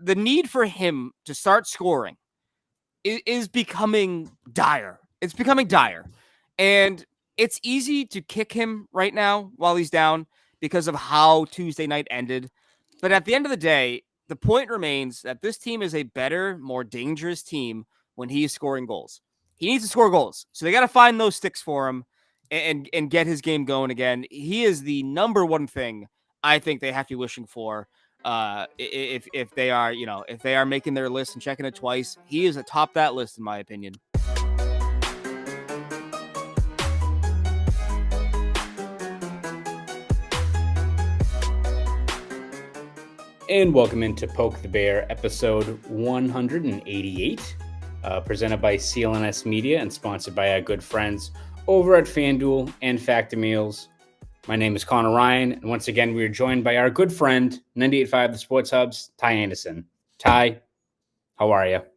the need for him to start scoring is becoming dire. It's becoming dire. And it's easy to kick him right now while he's down because of how Tuesday night ended. But at the end of the day, the point remains that this team is a better, more dangerous team when he is scoring goals. He needs to score goals. So they got to find those sticks for him and get his game going again. He is the number one thing I think they have to be wishing for. If they are, if they are making their list and checking it twice, he is atop that list, in my opinion. And welcome into Poke the Bear, episode 188, presented by CLNS Media and sponsored by our good friends over at FanDuel and Factor Meals. My name is Conor Ryan, and once again, we are joined by our good friend, 98.5 The Sports Hub's Ty Anderson. Ty, how are you? What's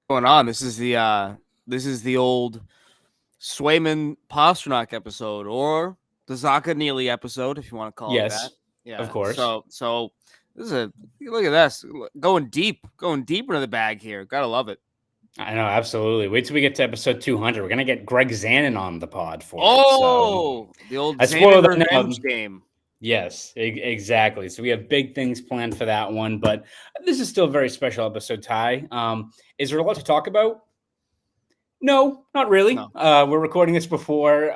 going on? This is the old Swayman Pasternak episode, or the Zaka Neely episode, if you want to call it that. Yeah, of course. So this is look at this, going deep into the bag here. Gotta love it. I know, absolutely. Wait till we get to episode 200. We're gonna get Greg Zanin on the pod for the old Zanin revenge game. Yes, exactly. So we have big things planned for that one, but this is still a very special episode, Ty. Is there a lot to talk about? No, not really. No. We're recording this before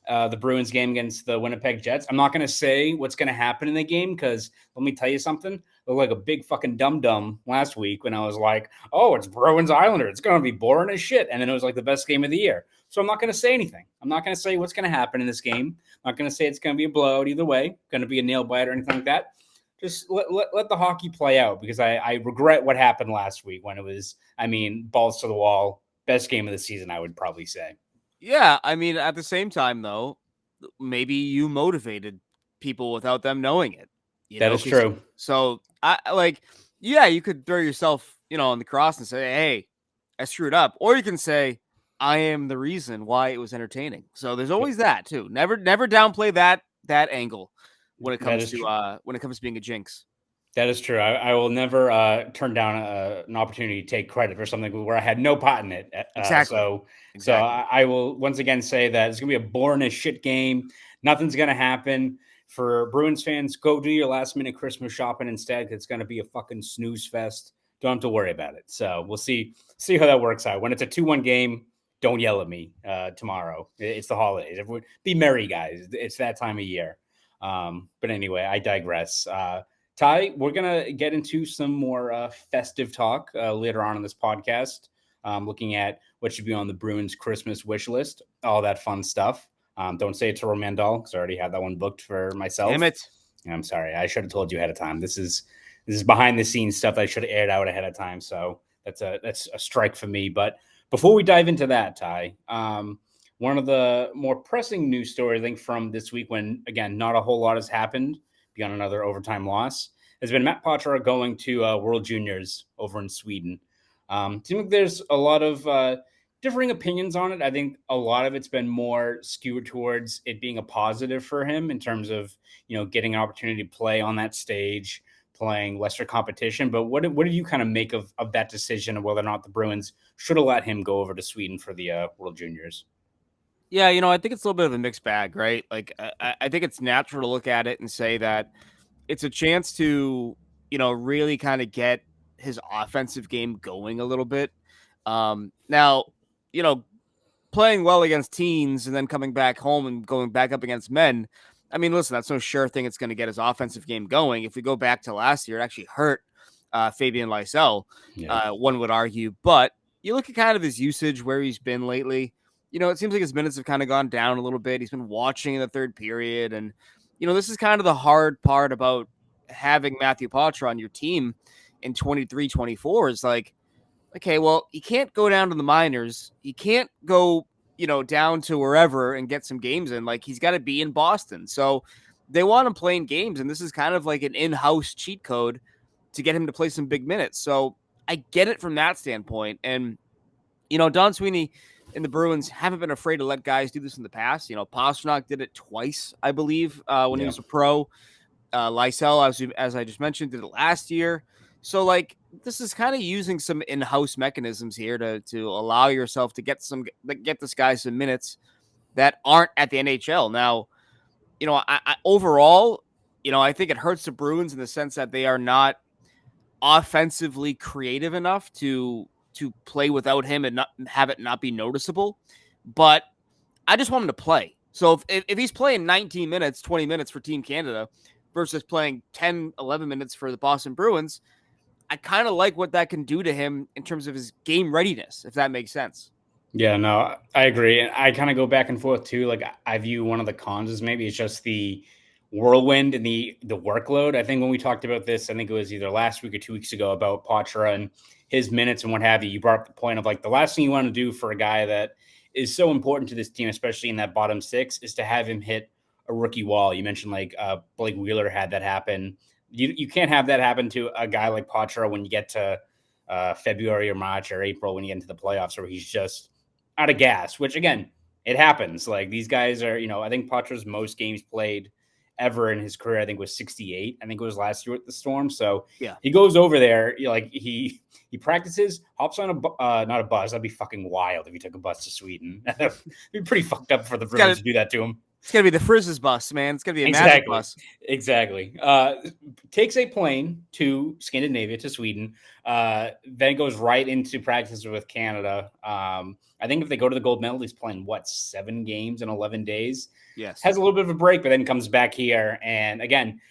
the Bruins game against the Winnipeg Jets. I'm not going to say what's going to happen in the game because let me tell you something. I looked like a big fucking dum-dum last week when I was like, oh, it's Bruins Islander. It's going to be boring as shit. And then it was like the best game of the year. So I'm not going to say anything. I'm not going to say what's going to happen in this game. I'm not going to say it's going to be a blowout either way, going to be a nail bite or anything like that. Just let the hockey play out because I regret what happened last week when it was, balls to the wall. Best game of the season, I would probably say. Yeah, at the same time, though, maybe you motivated people without them knowing it. That is true. So, you could throw yourself, on the cross and say, hey, I screwed up. Or you can say, I am the reason why it was entertaining. So there's always that, too. Never downplay that angle when it comes to being a jinx. That is true. I will never turn down an opportunity to take credit for something where I had no part in it. Exactly. So I will once again say that it's going to be a boring as shit game. Nothing's going to happen. For Bruins fans, go do your last minute Christmas shopping instead. It's going to be a fucking snooze fest. Don't have to worry about it. So we'll see how that works out. When it's a 2-1 game, don't yell at me tomorrow. It's the holidays. Everyone, be merry, guys. It's that time of year. But anyway, I digress. Ty, we're going to get into some more festive talk later on in this podcast, looking at what should be on the Bruins Christmas wish list, all that fun stuff. Don't say it to Romandol because I already have that one booked for myself. Damn it. I'm sorry. I should have told you ahead of time. This is behind the scenes stuff that I should have aired out ahead of time. So that's a strike for me. But before we dive into that, Ty, one of the more pressing news stories, I think, from this week when, again, not a whole lot has happened beyond another overtime loss, has been Matt Poitras going to World Juniors over in Sweden. Seems like there's a lot of differing opinions on it. I think a lot of it's been more skewed towards it being a positive for him in terms of, getting an opportunity to play on that stage, playing lesser competition. But what do you kind of make of that decision of whether or not the Bruins should have let him go over to Sweden for the World Juniors? Yeah, I think it's a little bit of a mixed bag, right? Like, I think it's natural to look at it and say that it's a chance to, really kind of get his offensive game going a little bit. Now, playing well against teens and then coming back home and going back up against men. Listen, that's no sure thing it's going to get his offensive game going. If we go back to last year, it actually hurt Fabian Lysell, one would argue. But you look at kind of his usage, where he's been lately. It seems like his minutes have kind of gone down a little bit. He's been watching in the third period. And, this is kind of the hard part about having Matthew Poitras on your team in 23-24 is like, okay, well, he can't go down to the minors. He can't go, down to wherever and get some games in. Like, he's got to be in Boston. So they want him playing games. And this is kind of like an in-house cheat code to get him to play some big minutes. So I get it from that standpoint. And, Don Sweeney and the Bruins haven't been afraid to let guys do this in the past. Pasternak did it twice, I believe, when he was a pro. Lysell, as I just mentioned, did it last year. So like this is kind of using some in-house mechanisms here to allow yourself to get this guy some minutes that aren't at the NHL. Now, I overall, I think it hurts the Bruins in the sense that they are not offensively creative enough to play without him and not have it not be noticeable. But I just want him to play. So if he's playing 19 minutes, 20 minutes for Team Canada versus playing 10, 11 minutes for the Boston Bruins, I kind of like what that can do to him in terms of his game readiness, if that makes sense. Yeah, no, I agree. And I kind of go back and forth too. Like I view one of the cons is maybe it's just the whirlwind and the workload. I think when we talked about this, I think it was either last week or 2 weeks ago about Poitras and his minutes and what have you. You brought up the point of like the last thing you want to do for a guy that is so important to this team, especially in that bottom six, is to have him hit a rookie wall. You mentioned like Blake Wheeler had that happen. You can't have that happen to a guy like Poitras when you get to February or March or April when you get into the playoffs where he's just out of gas, which again, it happens. Like these guys are, I think Poitras' most games played ever in his career, I think was 68. I think it was last year with the Storm. So yeah, he goes over there, like he practices, hops on not a bus. That'd be fucking wild if he took a bus to Sweden. That'd be pretty fucked up for the Bruins to do that to him. It's gonna be the Frizz's bus, man. It's gonna be a Exactly. magic bus. Exactly. Takes a plane to Scandinavia, to Sweden, then goes right into practices with Canada. I think if they go to the gold medal, he's playing 7 games in 11 days. Yes. Has a little bit of a break, but then comes back here. And again,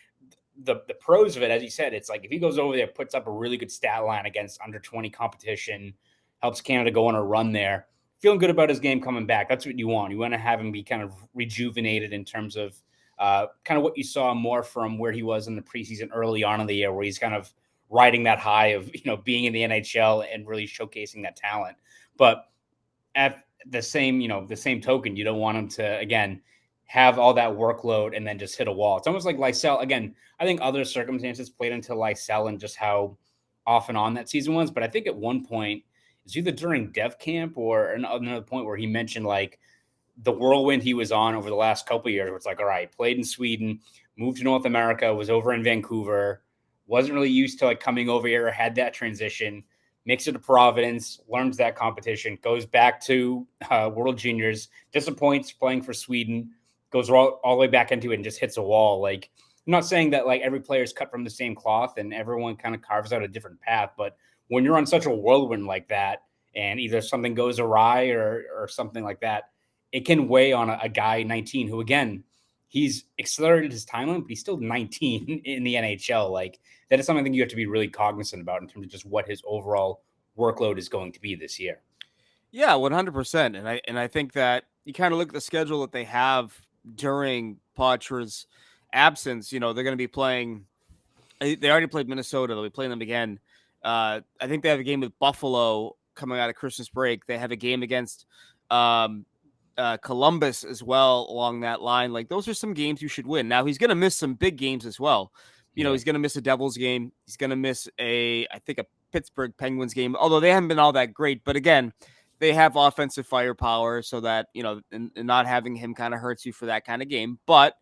the pros of it, as you said, it's like if he goes over there, puts up a really good stat line against under 20 competition, helps Canada go on a run there. Feeling good about his game coming back. That's what you want. You want to have him be kind of rejuvenated in terms of kind of what you saw more from where he was in the preseason early on in the year, where he's kind of riding that high of, being in the NHL and really showcasing that talent. But at the same token, you don't want him to, again, have all that workload and then just hit a wall. It's almost like Lysell. Again, I think other circumstances played into Lysell and just how off and on that season was. But I think at one point, it's either during Dev Camp or another point where he mentioned like the whirlwind he was on over the last couple of years, where it's like, all right, played in Sweden, moved to North America, was over in Vancouver, wasn't really used to like coming over here, had that transition, makes it to Providence, learns that competition, goes back to World Juniors, disappoints playing for Sweden, goes all the way back into it and just hits a wall. Like, I'm not saying that like every player is cut from the same cloth and everyone kind of carves out a different path, but when you're on such a whirlwind like that and either something goes awry or something like that, it can weigh on a guy 19 who, again, he's accelerated his timeline, but he's still 19 in the NHL. Like that is something I think you have to be really cognizant about in terms of just what his overall workload is going to be this year. Yeah, 100%. And I think that you kind of look at the schedule that they have during Poitras' absence. They're going to be playing. They already played Minnesota. They'll be playing them again. I think they have a game with Buffalo coming out of Christmas break. They have a game against Columbus as well along that line. Like those are some games you should win. Now he's going to miss some big games as well. He's going to miss a Devils game. He's going to miss I think a Pittsburgh Penguins game, although they haven't been all that great. But again, they have offensive firepower so that, and not having him kind of hurts you for that kind of game. But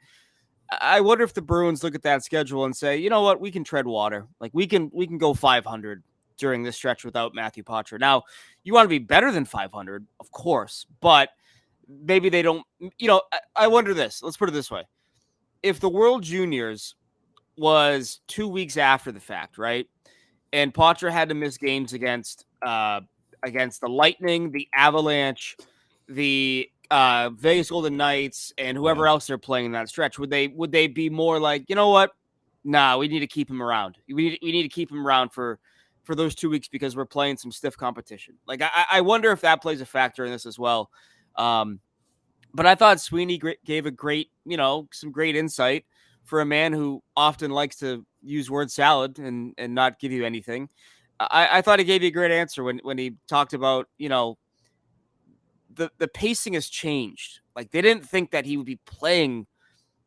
I wonder if the Bruins look at that schedule and say, you know what, we can tread water. Like we can go 500 during this stretch without Matthew Poitras. Now, you want to be better than 500, of course, but maybe they don't. I wonder this. Let's put it this way: if the World Juniors was 2 weeks after the fact, right, and Poitras had to miss games against the Lightning, the Avalanche, the Vegas Golden Knights, and whoever else they're playing in that stretch, would they be more like, you know what? Nah, we need to keep him around. We need to keep him around for those 2 weeks because we're playing some stiff competition. Like I wonder if that plays a factor in this as well. But I thought Sweeney gave a great, some great insight for a man who often likes to use word salad and not give you anything. I thought he gave you a great answer when he talked about, the pacing has changed. Like they didn't think that he would be playing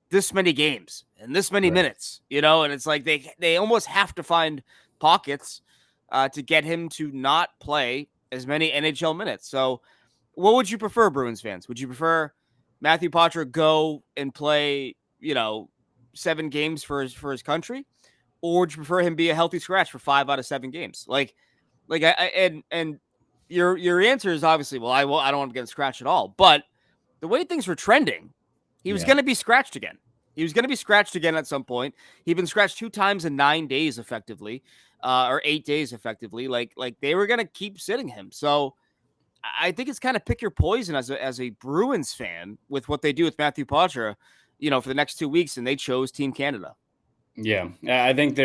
this many games and this many minutes, and it's like they almost have to find pockets to get him to not play as many NHL minutes. So what would you prefer, Bruins fans? Would you prefer Matthew Poitras go and play, 7 games for his country? or would you prefer him be a healthy scratch for 5 out of 7 games? And your answer is obviously, well, I don't want to get scratched at all. But the way things were trending, he was going to be scratched again. He was going to be scratched again at some point. He'd been scratched 2 times in 9 days, effectively, or 8 days, effectively. Like they were going to keep sitting him. So I think it's kind of pick your poison as a Bruins fan with what they do with Matthew Poitras, for the next 2 weeks, and they chose Team Canada. Yeah, I think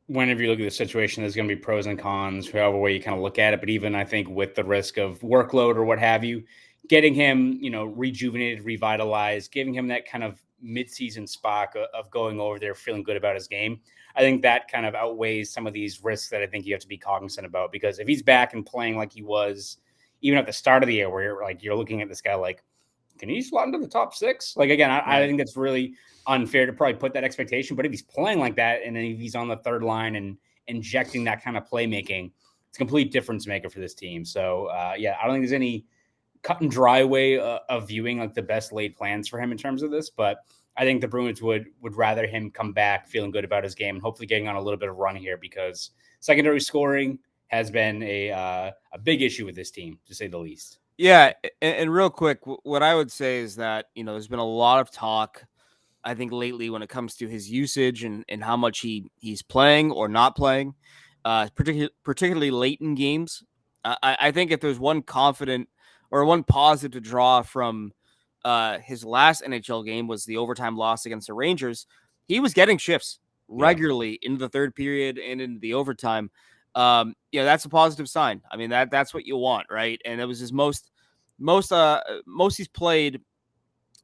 whenever you look at the situation, there's going to be pros and cons, however way you kind of look at it. But even I think with the risk of workload or what have you, getting him, rejuvenated, revitalized, giving him that kind of mid-season spark of going over there, feeling good about his game, I think that kind of outweighs some of these risks that I think you have to be cognizant about. Because if he's back and playing like he was even at the start of the year, where you're looking at this guy like, can he slot into the top 6? Like, again, I think that's really unfair to probably put that expectation. But if he's playing like that and then he's on the third line and injecting that kind of playmaking, it's a complete difference maker for this team. So, I don't think there's any cut and dry way of viewing like the best laid plans for him in terms of this. But I think the Bruins would rather him come back feeling good about his game and hopefully getting on a little bit of run here, because secondary scoring has been a big issue with this team, to say the least. Yeah, and real quick, what I would say is that, there's been a lot of talk, I think, lately when it comes to his usage and how much he's playing or not playing, particularly late in games. I think if there's one confident or one positive to draw from his last NHL game was the overtime loss against the Rangers. He was getting shifts regularly into the third period and into the overtime. That's a positive sign. I mean, that's what you want, right? And it was his most he's played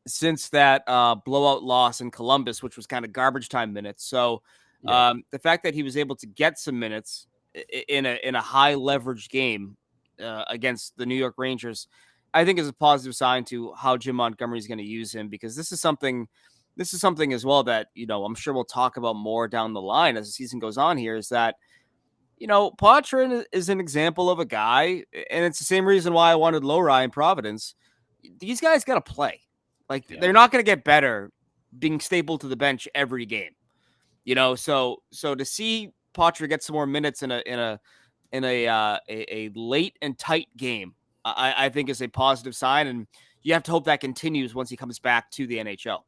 since that blowout loss in Columbus, which was kind of garbage time minutes. So the fact that he was able to get some minutes in a high leverage game against the New York Rangers, I think is a positive sign to how Jim Montgomery is going to use him, because this is something as well that, I'm sure we'll talk about more down the line as the season goes on here, is that, Poitras is an example of a guy, and it's the same reason why I wanted Lowry in Providence. These guys got to play. They're not going to get better being stapled to the bench every game. So to see Poitras get some more minutes in a late and tight game, I think is a positive sign, and you have to hope that continues once he comes back to the NHL.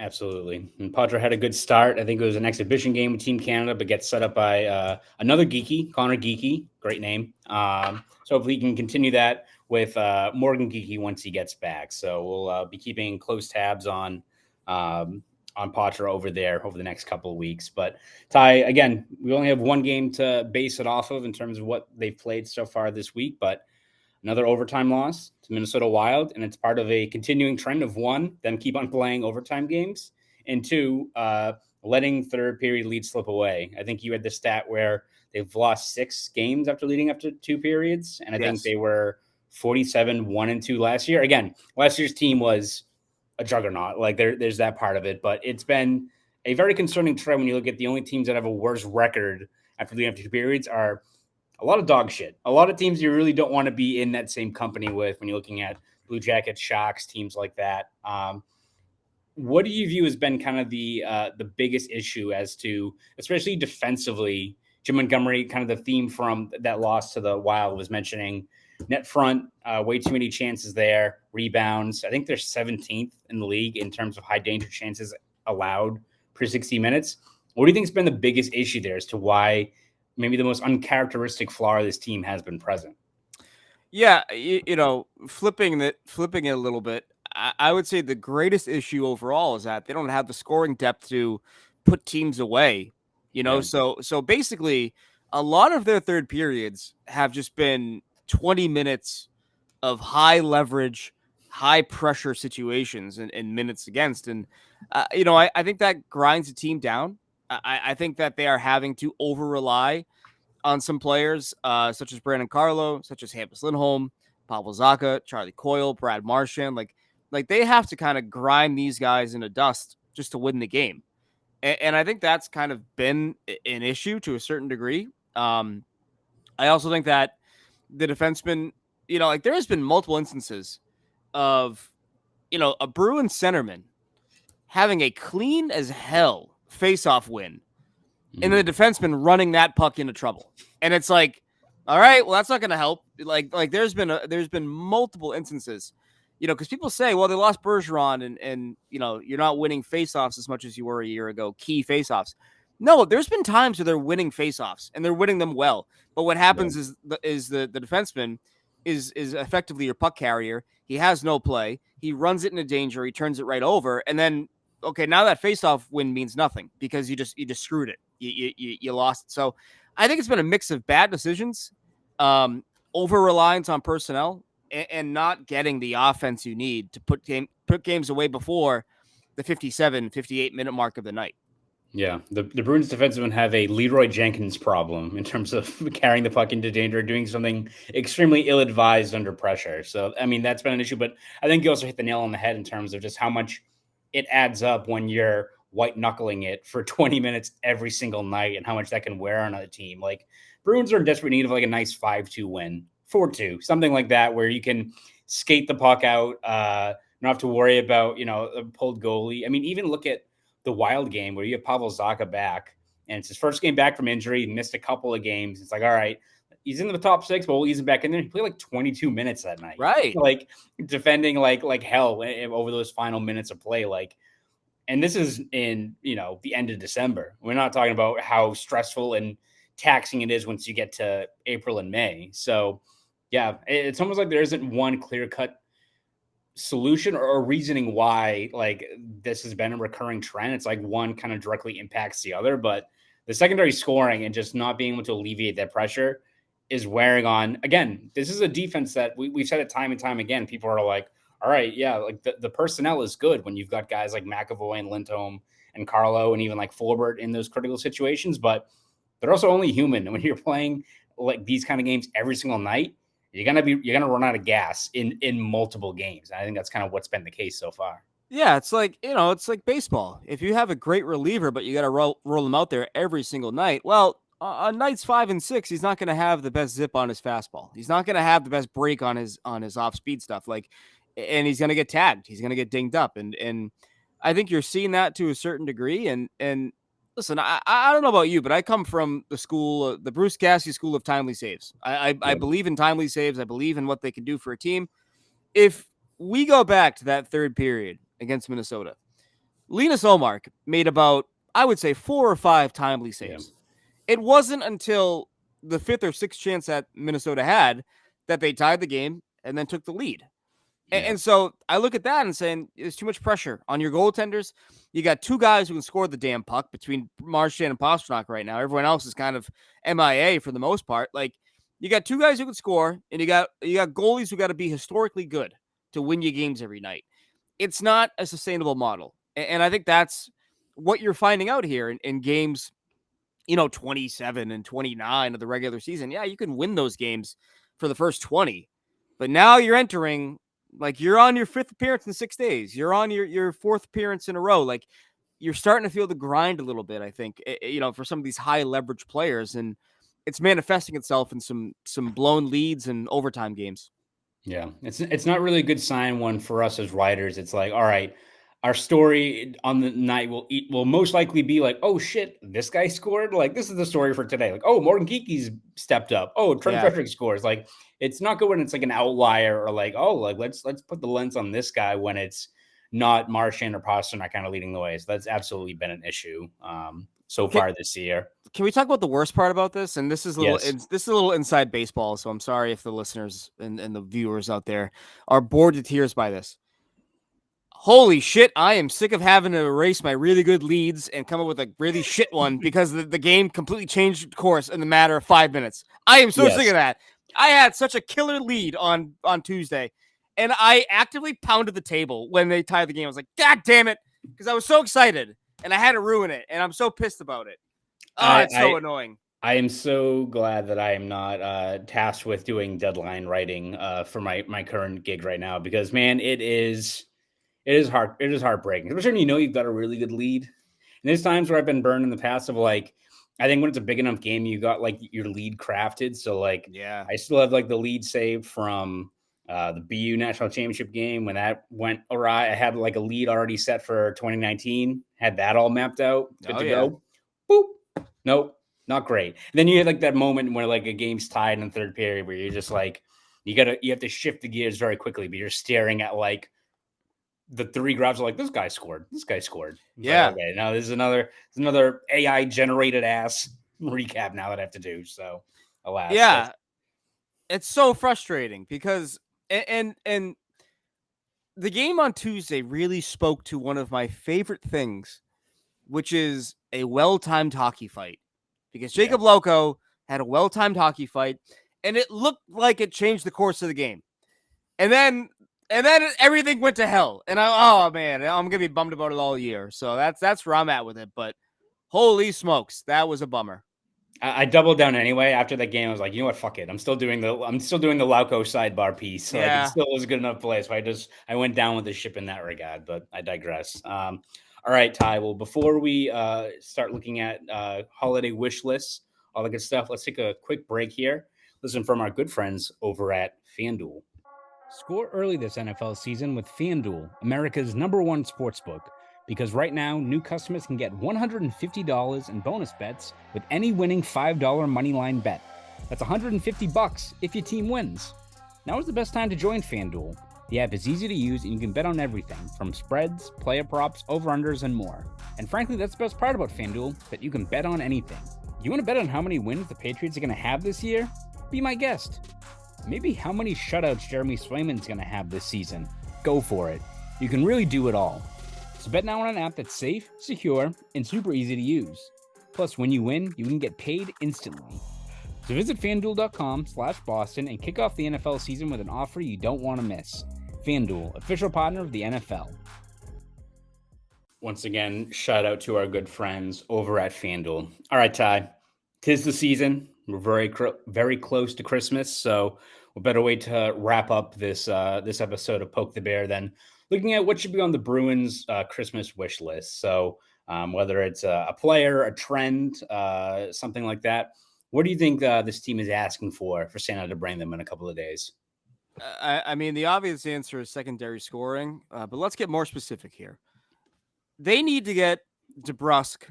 Absolutely. And Poitras had a good start. I think it was an exhibition game with Team Canada, but gets set up by another Geekie, Conor Geekie. Great name. So hopefully he can continue that with Morgan Geekie once he gets back. So we'll be keeping close tabs on Poitras over there over the next couple of weeks. But Ty, again, we only have one game to base it off of in terms of what they've played so far this week, but another overtime loss to Minnesota Wild, and it's part of a continuing trend of, one, them keep on playing overtime games, and two, letting third period leads slip away. I think you had the stat where they've lost 6 games after leading up to 2 periods, and I think they were 47-1-2 last year. Again, last year's team was a juggernaut. Like there's that part of it, but it's been a very concerning trend when you look at the only teams that have a worse record after leading up to 2 periods are a lot of dog shit. A lot of teams you really don't want to be in that same company with when you're looking at Blue Jackets, Sharks, teams like that. What do you view as been kind of the biggest issue as to, especially defensively, Jim Montgomery, kind of the theme from that loss to the Wild was mentioning net front, way too many chances there, rebounds. I think they're 17th in the league in terms of high danger chances allowed per 60 minutes. What do you think has been the biggest issue there as to why maybe the most uncharacteristic flaw of this team has been present? Yeah, flipping it a little bit, I would say the greatest issue overall is that they don't have the scoring depth to put teams away. So basically, a lot of their third periods have just been 20 minutes of high leverage, high pressure situations and minutes against. And, I think that grinds the team down. I think that they are having to over rely on some players, such as Brandon Carlo, such as Hampus Lindholm, Pavel Zacha, Charlie Coyle, Brad Marchand. Like they have to kind of grind these guys into dust just to win the game. And I think that's kind of been an issue to a certain degree. I also think that the defenseman, there has been multiple instances of, a Bruins centerman having a clean as hell face-off win and then the defenseman running that puck into trouble. And it's like, all right, well, that's not going to help. Like there's been multiple instances, because people say, well, they lost Bergeron and you're not winning faceoffs as much as you were a year ago, key faceoffs. No, there's been times where they're winning faceoffs and they're winning them well. But what happens is the defenseman is effectively your puck carrier. He has no play. He runs it into danger. He turns it right over. And then, okay, now that faceoff win means nothing because you just screwed it. You lost it. So I think it's been a mix of bad decisions, over reliance on personnel, and not getting the offense you need to put games away before the 57, 58 minute mark of the night. Yeah, the Bruins defensemen have a Leroy Jenkins problem in terms of carrying the puck into danger, doing something extremely ill-advised under pressure. So, I mean, that's been an issue. But I think you also hit the nail on the head in terms of just how much it adds up when you're white-knuckling it for 20 minutes every single night and how much that can wear on a team. Like, Bruins are in desperate need of like a nice 5-2 win, 4-2, something like that, where you can skate the puck out, not have to worry about, a pulled goalie. I mean, even look at the Wild game where you have Pavel Zacha back, and it's his first game back from injury. He missed a couple of games. It's like, all right, he's in the top 6, but we'll ease him back in there. He played like 22 minutes that night, right? Like defending like hell over those final minutes of play. Like, and this is in the end of December. We're not talking about how stressful and taxing it is once you get to April and May. So, yeah, it's almost like there isn't one clear cut solution or reasoning why like this has been a recurring trend. It's like one kind of directly impacts the other, but the secondary scoring and just not being able to alleviate that pressure is wearing on. Again, this is a defense that we've said it time and time again. People are like, all right, yeah, like the personnel is good when you've got guys like McAvoy and Lindholm and Carlo and even like Forbert in those critical situations, but they're also only human. And when you're playing like these kind of games every single night, you're gonna run out of gas in multiple games. And I think that's kind of what's been the case so far. Yeah, it's like it's like baseball. If you have a great reliever, but you got to roll him out there every single night, well, on nights 5 and 6, he's not going to have the best zip on his fastball. He's not going to have the best break on his off speed stuff. And he's going to get tagged. He's going to get dinged up, and I think you're seeing that to a certain degree. And listen, I don't know about you, but I come from the school, the Bruce Cassidy school of timely saves. I believe in timely saves. I believe in what they can do for a team. If we go back to that third period against Minnesota, Linus Ullmark made about, I would say, 4 or 5 timely saves. Yeah. It wasn't until the 5th or 6th chance that Minnesota had that they tied the game and then took the lead. Yeah. And so I look at that and saying there's too much pressure on your goaltenders. You got 2 guys who can score the damn puck between Marchand and Pastrnak right now. Everyone else is kind of MIA for the most part. Like, you got 2 guys who can score, and you got goalies who got to be historically good to win you games every night. It's not a sustainable model. And I think that's what you're finding out here in games, 27 and 29 of the regular season. Yeah, you can win those games for the first 20, but now you're entering, like, you're on your 5th appearance in 6 days. You're on your 4th appearance in a row. Like, you're starting to feel the grind a little bit, I think, for some of these high leverage players, and it's manifesting itself in some blown leads and overtime games. Yeah, it's not really a good sign one for us as writers. It's like, all right, our story on the night will most likely be like, oh shit, this guy scored. Like, this is the story for today. Like, oh, Morgan Geeky's stepped up. Oh, Trent Frederick scores. Like, it's not good when it's like an outlier or like, oh, like let's put the lens on this guy when it's not Marchand or Pastrnak kind of leading the way. So that's absolutely been an issue so far this year. Can we talk about the worst part about this? And this is this is a little inside baseball, so I'm sorry if the listeners and the viewers out there are bored to tears by this. Holy shit, I am sick of having to erase my really good leads and come up with a really shit one because the game completely changed course in the matter of 5 minutes. I am so sick of that. I had such a killer lead on Tuesday, and I actively pounded the table when they tied the game. I was like, God damn it, because I was so excited, and I had to ruin it, and I'm so pissed about it. Oh, it's so annoying. I am so glad that I am not tasked with doing deadline writing for my current gig right now, because, man, it is hard. It is heartbreaking, especially when you've got a really good lead. And there's times where I've been burned in the past of like, I think when it's a big enough game, you got like your lead crafted. So like, I still have like the lead saved from the BU National Championship game when that went awry. I had like a lead already set for 2019, had that all mapped out, good to go. Boop. Nope, not great. And then you had like that moment where like a game's tied in the third period where you're just like, you have to shift the gears very quickly, but you're staring at like the three grabs are like, this guy scored. This guy scored. It's Yeah. like, okay, now there's another AI generated ass recap now that I have to do. So alas. Yeah. It's so frustrating because and the game on Tuesday really spoke to one of my favorite things, which is a well-timed hockey fight. Because Jacob Loco had a well-timed hockey fight, and it looked like it changed the course of the game. And then everything went to hell. And I'm gonna be bummed about it all year. So that's where I'm at with it. But holy smokes, that was a bummer. I doubled down anyway after that game. I was like, you know what, fuck it. I'm still doing the Lauco sidebar piece. Like it still was a good enough play. So I went down with the ship in that regard, but I digress. All right, Ty. Well, before we start looking at holiday wish lists, all the good stuff, let's take a quick break here. Listen from our good friends over at FanDuel. Score early this NFL season with FanDuel, America's #1 sportsbook. Because right now, new customers can get $150 in bonus bets with any winning $5 moneyline bet. That's $150 if your team wins. Now is the best time to join FanDuel. The app is easy to use and you can bet on everything from spreads, player props, over-unders, and more. And frankly, that's the best part about FanDuel, that you can bet on anything. You want to bet on how many wins the Patriots are going to have this year? Be my guest. Maybe how many shutouts Jeremy Swayman's going to have this season? Go for it. You can really do it all. So bet now on an app that's safe, secure, and super easy to use. Plus, when you win, you can get paid instantly. So visit FanDuel.com/Boston and kick off the NFL season with an offer you don't want to miss. FanDuel, official partner of the NFL. Once again, shout out to our good friends over at FanDuel. All right, Ty, 'tis the season. We're very close to Christmas, so what better way to wrap up this episode of Poke the Bear than looking at what should be on the Bruins Christmas wish list. So whether it's a player, a trend, something like that, what do you think this team is asking for Santa to bring them in a couple of days? I mean, the obvious answer is secondary scoring, but let's get more specific here. They need to get DeBrusk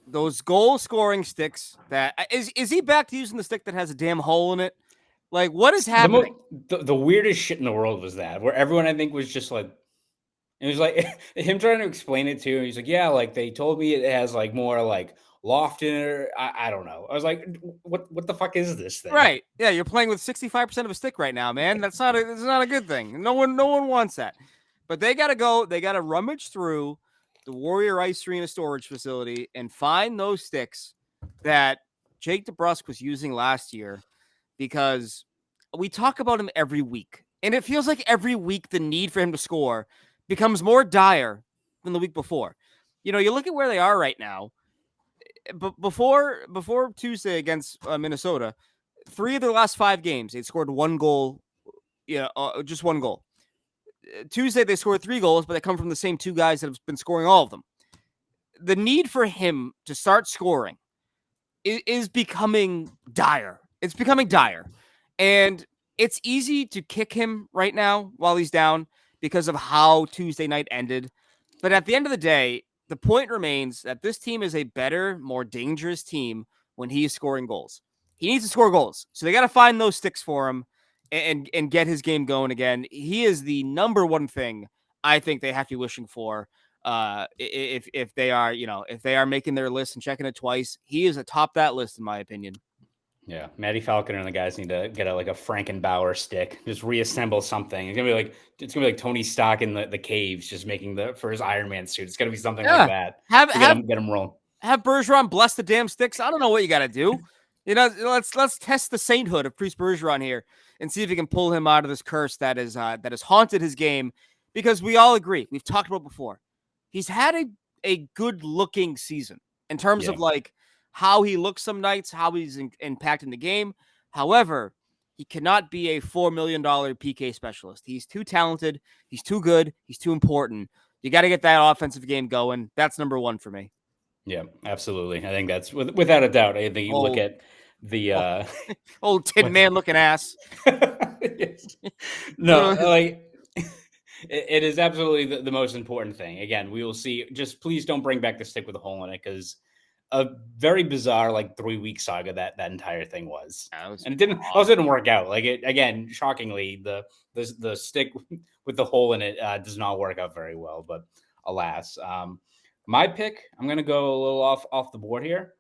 those goal scoring sticks. That is he back to using the stick that has a damn hole in it? Like, what is happening? The weirdest shit in the world was that, where everyone I think was just like, it was like him trying to explain it to him. He's like, yeah, like they told me it has like more like loft in it. I don't know. I was like, what the fuck is this thing? Right. Yeah, you're playing with 65% of a stick right now, man. That's not a good thing. No one wants that. But they gotta rummage through the Warrior Ice Arena storage facility and find those sticks that Jake DeBrusk was using last year, because we talk about him every week. And it feels like every week the need for him to score becomes more dire than the week before. You know, you look at where they are right now. But before Tuesday against Minnesota, 3 of their last 5 games, they'd scored 1 goal. Just 1 goal. Tuesday, they scored 3 goals, but they come from the same 2 guys that have been scoring all of them. The need for him to start scoring is becoming dire. It's becoming dire. And it's easy to kick him right now while he's down because of how Tuesday night ended. But at the end of the day, the point remains that this team is a better, more dangerous team when he is scoring goals. He needs to score goals. So they got to find those sticks for him and get his game going again. He is the number one thing I think they have to be wishing for. If they are, if they are making their list and checking it twice, he is atop that list, in my opinion. Yeah, Matty Falconer and the guys need to get a Frankenbauer stick, just reassemble something. It's gonna be like Tony Stark in the caves, just making for his Iron Man suit. It's gonna be something like that. Get him rolling. Have Bergeron bless the damn sticks. I don't know what you got to do. Let's test the sainthood of Priest Bergeron here and see if we can pull him out of this curse that has haunted his game. Because we all agree, we've talked about before, he's had a good looking season in terms of like how he looks some nights, how he's impacting the game. However, he cannot be a $4 million PK specialist. He's too talented. He's too good. He's too important. You got to get that offensive game going. That's number one for me. Yeah, absolutely. I think that's without a doubt. I think you look at the old tin man looking ass. No, like it is absolutely the most important thing. Again, we will see. Just please don't bring back the stick with a hole in it, because a very bizarre 3-week saga that entire thing was. And it awesome. didn't work out. Again, shockingly, the stick with the hole in it does not work out very well. But alas, my pick, I'm gonna go a little off the board here.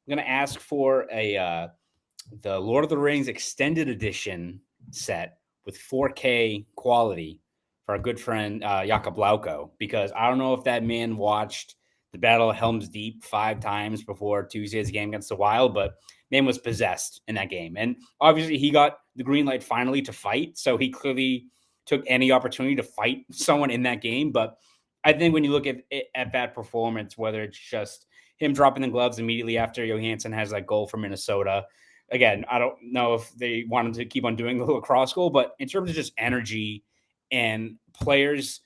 I'm gonna ask for the Lord of the Rings extended edition set with 4K quality for our good friend Jakob Lauko, because I don't know if that man watched the Battle of Helm's Deep 5 times before Tuesday's game against the Wild, but man was possessed in that game. And obviously he got the green light finally to fight, so he clearly took any opportunity to fight someone in that game. But I think when you look at that performance, whether it's just him dropping the gloves immediately after Johansson has that goal for Minnesota, again, I don't know if they want him to keep on doing the lacrosse goal, but in terms of just energy and players,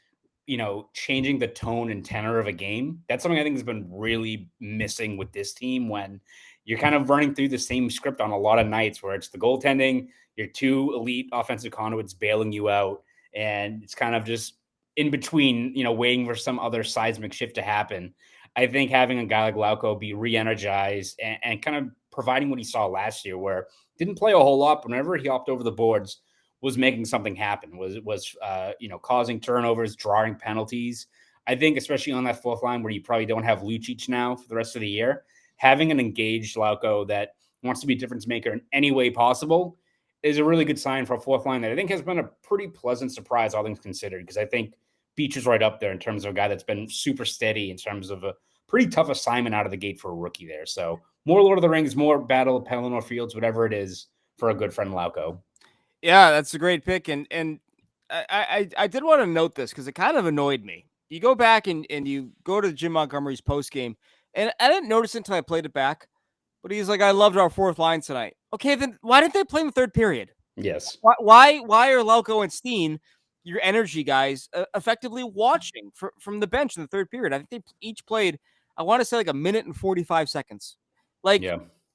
changing the tone and tenor of a game, that's something I think has been really missing with this team, when you're kind of running through the same script on a lot of nights where it's the goaltending, your two elite offensive conduits bailing you out, and it's kind of just in between, waiting for some other seismic shift to happen. I think having a guy like Lauko be re-energized and kind of providing what he saw last year, where didn't play a whole lot, but whenever he hopped over the boards, was making something happen, was causing turnovers, drawing penalties. I think especially on that fourth line where you probably don't have Lucic now for the rest of the year, having an engaged Lauko that wants to be a difference maker in any way possible is a really good sign for a fourth line that I think has been a pretty pleasant surprise, all things considered, because I think Beach is right up there in terms of a guy that's been super steady in terms of a pretty tough assignment out of the gate for a rookie there. So more Lord of the Rings, more Battle of Pelennor Fields, whatever it is for a good friend Lauko. Yeah, that's a great pick. And I did want to note this because it kind of annoyed me. You go back and you go to Jim Montgomery's post game, and I didn't notice it until I played it back. But he's like, I loved our fourth line tonight. Okay, then why didn't they play in the third period? Yes. Why are Lauko and Steen, your energy guys, effectively watching from the bench in the third period? I think they each played, I want to say, like a minute and 45 seconds.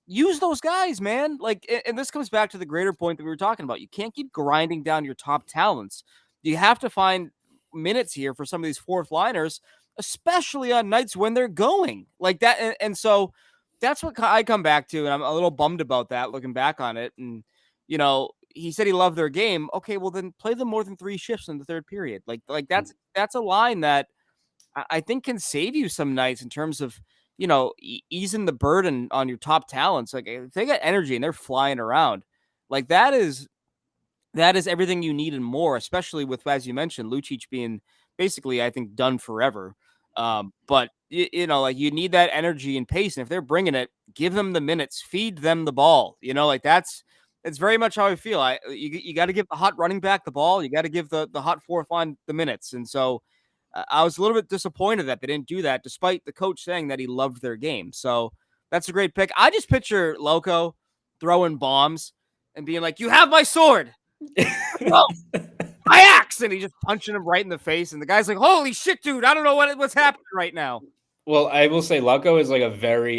Use those guys, man. And this comes back to the greater point that we were talking about. You can't keep grinding down your top talents. You have to find minutes here for some of these fourth liners, especially on nights when they're going like that. And so that's what I come back to. And I'm a little bummed about that looking back on it. And, he said he loved their game. Okay, well then play them more than 3 shifts in the third period. Like that's a line that I think can save you some nights in terms of, easing the burden on your top talents. Like if they got energy and they're flying around, like that is everything you need and more, especially with, as you mentioned, Lucic being basically, I think, done forever. But you need that energy and pace. And if they're bringing it, give them the minutes, feed them the ball, it's very much how I feel. You got to give the hot running back the ball. You got to give the hot fourth line the minutes. And so I was a little bit disappointed that they didn't do that, despite the coach saying that he loved their game. So that's a great pick. I just picture Lauko throwing bombs and being like, "You have my sword." No, my axe, and he just punching him right in the face. And the guy's like, "Holy shit, dude! I don't know what's happening right now." Well, I will say Lauko is a very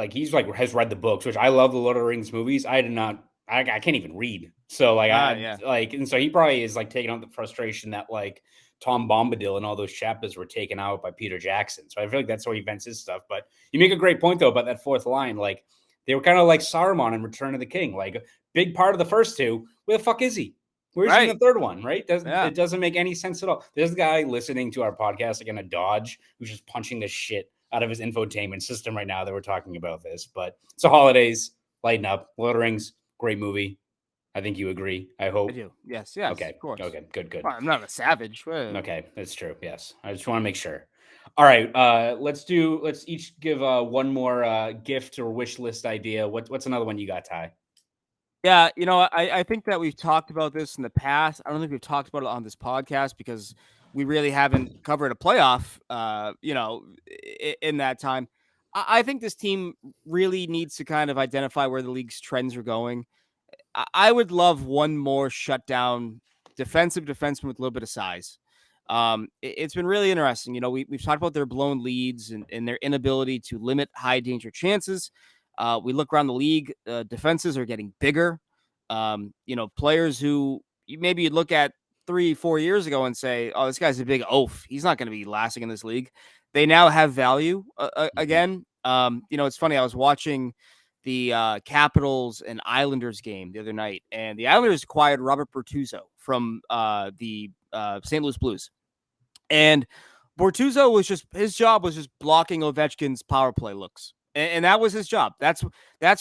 he's has read the books, which I love the Lord of the Rings movies. I did not. I can't even read. So and so he probably is taking out the frustration that Tom Bombadil and all those chapters were taken out by Peter Jackson. So I feel like that's where he vents his stuff. But you make a great point though about that fourth line. They were kind of like Saruman in Return of the King. A big part of the first two. Where the fuck is he? Where's he in the third one? Right? It doesn't make any sense at all. There's a guy listening to our podcast in a Dodge who's just punching the shit out of his infotainment system right now that we're talking about this. But it's the holidays. Lighten up. Lord of the Rings, great movie. I think you agree. I hope. I do. Yes. Okay. Of course. Okay. Good. Well, I'm not a savage. Okay, that's true. Yes, I just want to make sure. All right. Let's each give one more gift or wish list idea. What's another one you got, Ty? Yeah, I think that we've talked about this in the past. I don't think we've talked about it on this podcast because we really haven't covered a playoff, in that time. I think this team really needs to kind of identify where the league's trends are going. I would love one more shutdown defensive defenseman with a little bit of size. It's been really interesting. We've talked about their blown leads and their inability to limit high danger chances. We look around the league, defenses are getting bigger. Players who maybe you'd look at 3-4 years ago and say, oh, this guy's a big oaf. He's not going to be lasting in this league. They now have value again. It's funny. I was watching the Capitals and Islanders game the other night, and the Islanders acquired Robert Bortuzzo from the St. Louis Blues. And Bortuzzo his job was just blocking Ovechkin's power play looks. And that was his job. That's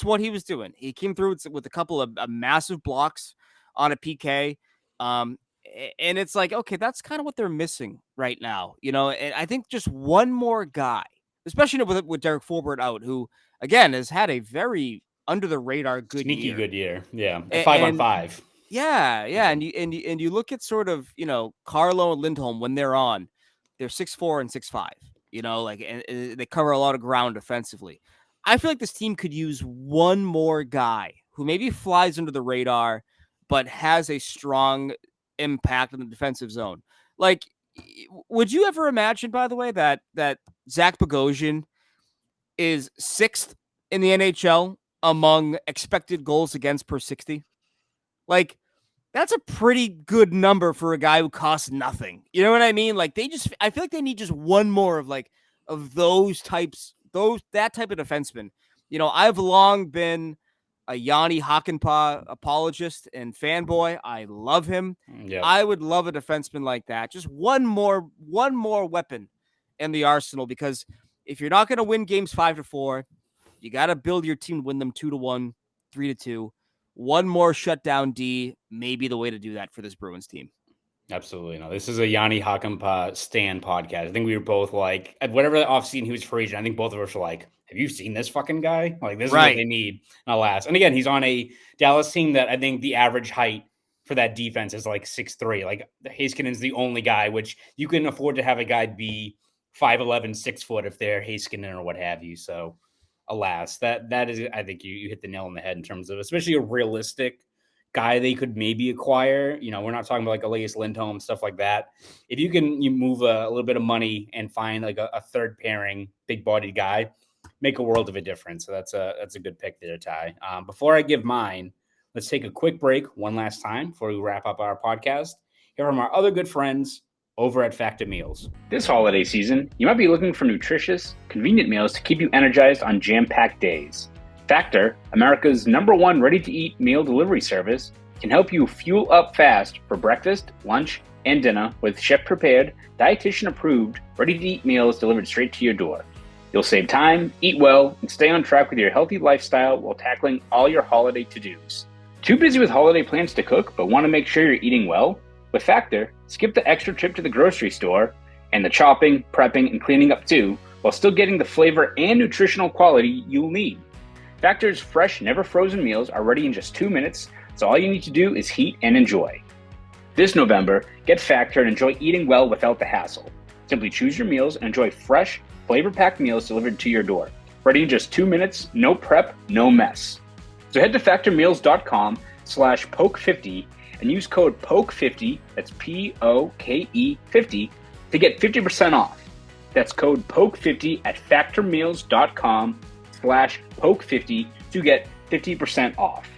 what he was doing. He came through with a couple of massive blocks on a PK. And it's like, okay, that's kind of what they're missing right now. And I think just one more guy, especially with Derek Forbort out, who again has had a very under the radar sneaky good year. Yeah. At 5-on-5. Yeah. And you look at sort of, Carlo and Lindholm when they're on, they're 6'4" and 6'5", and they cover a lot of ground defensively. I feel like this team could use one more guy who maybe flies under the radar, but has a strong impact in the defensive zone. Like, would you ever imagine, by the way, that Zach Bogosian is 6th in the NHL among expected goals against per 60? Like, that's a pretty good number for a guy who costs nothing. You know what I mean? Like, I feel like they need just one more of those types, that type of defenseman. I've long been a Yanni Hakanpää apologist and fanboy. I love him. Yep. I would love a defenseman like that. Just one more weapon in the arsenal, because if you're not going to win games 5-4, you got to build your team to win them 2-1, 3-2. One more shutdown D may be the way to do that for this Bruins team. Absolutely. No, this is a Yanni Hakanpää Stan podcast. I think we were both like, at whatever offseason he was free agent, I think both of us were like, have you seen this fucking guy? Like, this is what they need. Not last. And again, he's on a Dallas team that I think the average height for that defense is like 6'3". Like, Heiskanen's the only guy, which you can afford to have a guy be 5'11", 6 foot if they're Heiskanen or what have you. So, alas, that is, I think you hit the nail on the head in terms of especially a realistic guy they could maybe acquire. We're not talking about like Elias Lindholm, stuff like that. If you move a little bit of money and find like a third pairing, big bodied guy, make a world of a difference. So that's a good pick there, Ty. Before I give mine, let's take a quick break one last time before we wrap up our podcast. Hear from our other good friends over at Factor Meals. This holiday season, you might be looking for nutritious, convenient meals to keep you energized on jam-packed days. Factor, America's #1 ready-to-eat meal delivery service, can help you fuel up fast for breakfast, lunch, and dinner with chef-prepared, dietitian-approved, ready-to-eat meals delivered straight to your door. You'll save time, eat well, and stay on track with your healthy lifestyle while tackling all your holiday to-dos. Too busy with holiday plans to cook, but want to make sure you're eating well? With Factor, skip the extra trip to the grocery store and the chopping, prepping, and cleaning up too, while still getting the flavor and nutritional quality you'll need. Factor's fresh, never frozen meals are ready in just 2 minutes, so all you need to do is heat and enjoy. This November, get Factor and enjoy eating well without the hassle. Simply choose your meals and enjoy fresh, flavor-packed meals delivered to your door. Ready in just 2 minutes, no prep, no mess. So head to factormeals.com/poke50 and use code POKE50, that's POKE 50, to get 50% off. That's code POKE50 at factormeals.com/poke50 to get 50% off.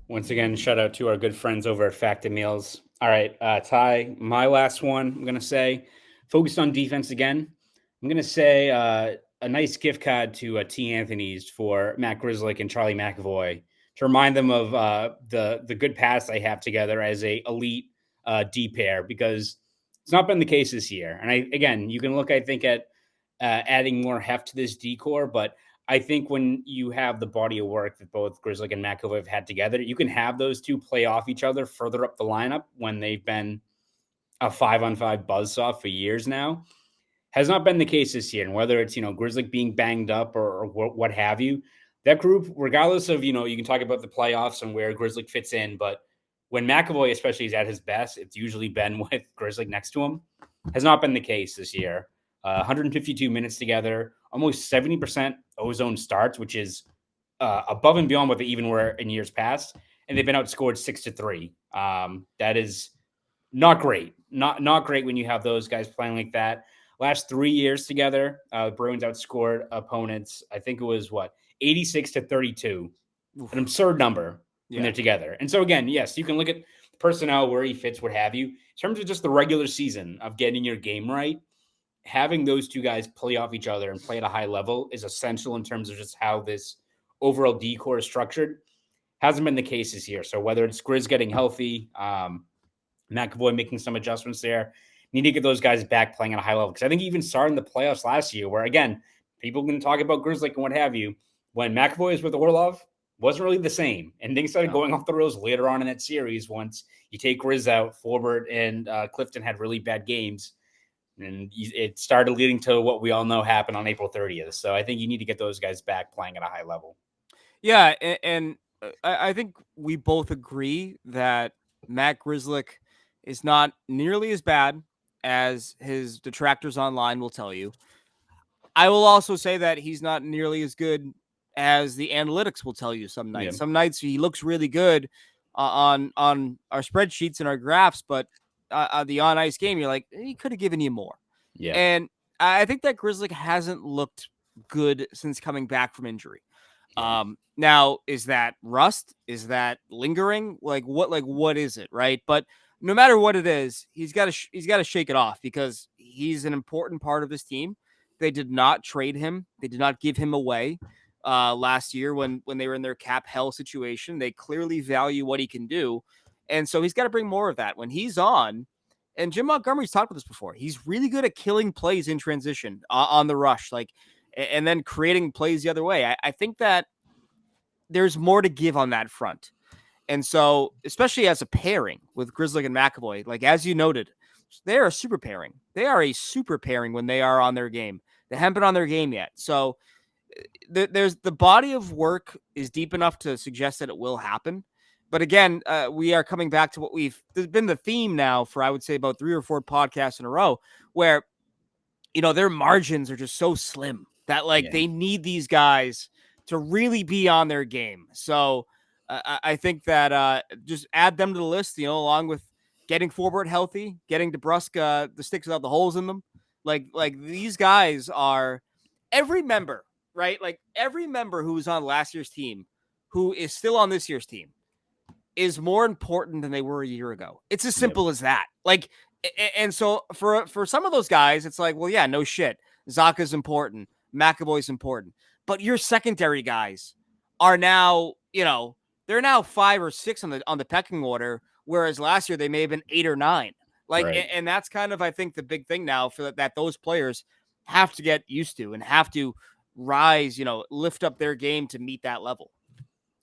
Once again, shout out to our good friends over at Factor Meals. All right, Ty, my last one, I'm going to say, focused on defense again. I'm going to say a nice gift card to T. Anthony's for Matt Grzelcyk and Charlie McAvoy to remind them of the good pass they have together as a elite D pair, because it's not been the case this year. And again, you can look, I think, at adding more heft to this D core, but I think when you have the body of work that both Grzelcyk and McAvoy have had together, you can have those two play off each other further up the lineup when they've been a 5-on-5 buzzsaw for years now. Has not been the case this year. And whether it's, Grzelcyk being banged up or what have you, that group, regardless of, you can talk about the playoffs and where Grzelcyk fits in, but when McAvoy especially is at his best, it's usually been with Grzelcyk next to him. Has not been the case this year. 152 minutes together, almost 70% ozone starts, which is above and beyond what they even were in years past. And they've been outscored 6-3. That is not great. Not great when you have those guys playing like that. Last 3 years together, Bruins outscored opponents. I think it was 86-32, an absurd number when they're together. And so again, yes, you can look at personnel, where he fits, what have you. In terms of just the regular season of getting your game right, having those two guys play off each other and play at a high level is essential in terms of just how this overall decor is structured. Hasn't been the case this year. So whether it's Grizz getting healthy, McAvoy making some adjustments there, need to get those guys back playing at a high level. Because I think even starting the playoffs last year, where again, people can talk about Grizzly and what have you, when McAvoy was with Orlov, wasn't really the same. And things started going off the rails later on in that series once you take Grizz out, Forbert and Clifton had really bad games. And it started leading to what we all know happened on April 30th. So I think you need to get those guys back playing at a high level. Yeah, and I think we both agree that Matt Grzelcyk is not nearly as bad as his detractors online will tell you. I will also say that he's not nearly as good as the analytics will tell you some nights. Yeah. Some nights he looks really good on our spreadsheets and our graphs, but the on-ice game, you're like, he could have given you more. Yeah. And I think that Grzelcyk hasn't looked good since coming back from injury. Yeah. Now, is that rust? Is that lingering? Like what is it, right? But no matter what it is, he's got to shake it off because he's an important part of this team. They did not trade him. They did not give him away last year when they were in their cap hell situation. They clearly value what he can do. And so he's got to bring more of that when he's on. And Jim Montgomery's talked about this before. He's really good at killing plays in transition on the rush, and then creating plays the other way. I think that there's more to give on that front. And so, especially as a pairing with Grzelcyk and McAvoy, like as you noted, they're a super pairing. They are a super pairing when they are on their game. They haven't been on their game yet. So there's the body of work is deep enough to suggest that it will happen. But again, we are coming back to there's been the theme now for, I would say, about 3 or 4 podcasts in a row where, their margins are just so slim that they need these guys to really be on their game. So I think that just add them to the list, along with getting Forbert healthy, getting DeBrusk the sticks without the holes in them. Like these guys are every member, right? Like every member who was on last year's team, who is still on this year's team, is more important than they were a year ago. It's as simple as that. And so for some of those guys, it's like, well, yeah, no shit. Zaka's important. McAvoy's important. But your secondary guys are now, they're now 5 or 6 on the pecking order, whereas last year they may have been 8 or 9. Right. And that's kind of, I think, the big thing now for that those players have to get used to and have to rise, lift up their game to meet that level.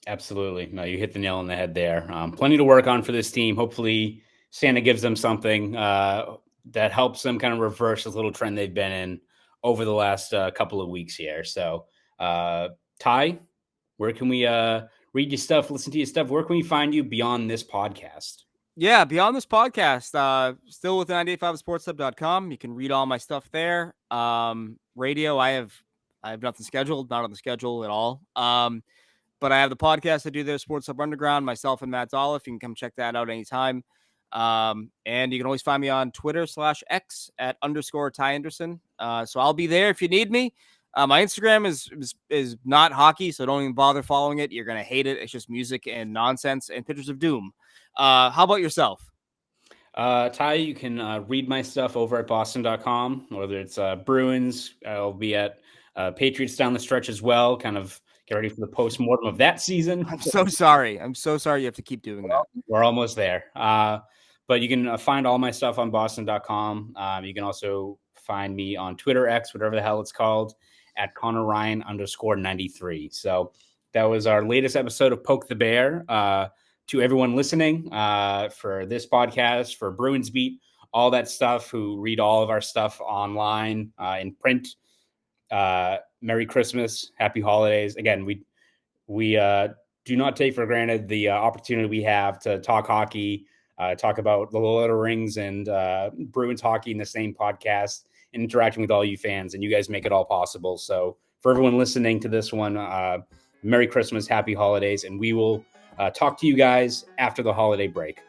Absolutely. No, you hit the nail on the head there. Plenty to work on for this team. Hopefully Santa gives them something that helps them kind of reverse this little trend they've been in over the last couple of weeks here. So, Ty, where can we read your stuff, listen to your stuff? Where can we find you beyond this podcast? Yeah, beyond this podcast, still with 985sportshub.com. You can read all my stuff there. Radio, I have nothing scheduled, not on the schedule at all. But I have the podcast I do there, Sports Hub Underground, myself and Matt Zolliff. You can come check that out anytime. And you can always find me on Twitter/X at _Ty Anderson. So I'll be there if you need me. My Instagram is not hockey, so don't even bother following it. You're going to hate it. It's just music and nonsense and pictures of doom. How about yourself? Ty, you can read my stuff over at boston.com, whether it's Bruins. I'll be at Patriots down the stretch as well, kind of get ready for the post-mortem of that season. I'm so sorry you have to keep doing that. We're almost there. But you can find all my stuff on boston.com. You can also find me on Twitter, X, whatever the hell it's called, at Conor Ryan _93. So that was our latest episode of Poke the Bear. To everyone listening for this podcast, for Bruins Beat, all that stuff, who read all of our stuff online in print, Merry Christmas, Happy Holidays. Again, we do not take for granted the opportunity we have to talk hockey, talk about the Lord of the Rings and Bruins hockey in the same podcast, and interacting with all you fans, and you guys make it all possible. So for everyone listening to this one, Merry Christmas, Happy Holidays, and we will talk to you guys after the holiday break.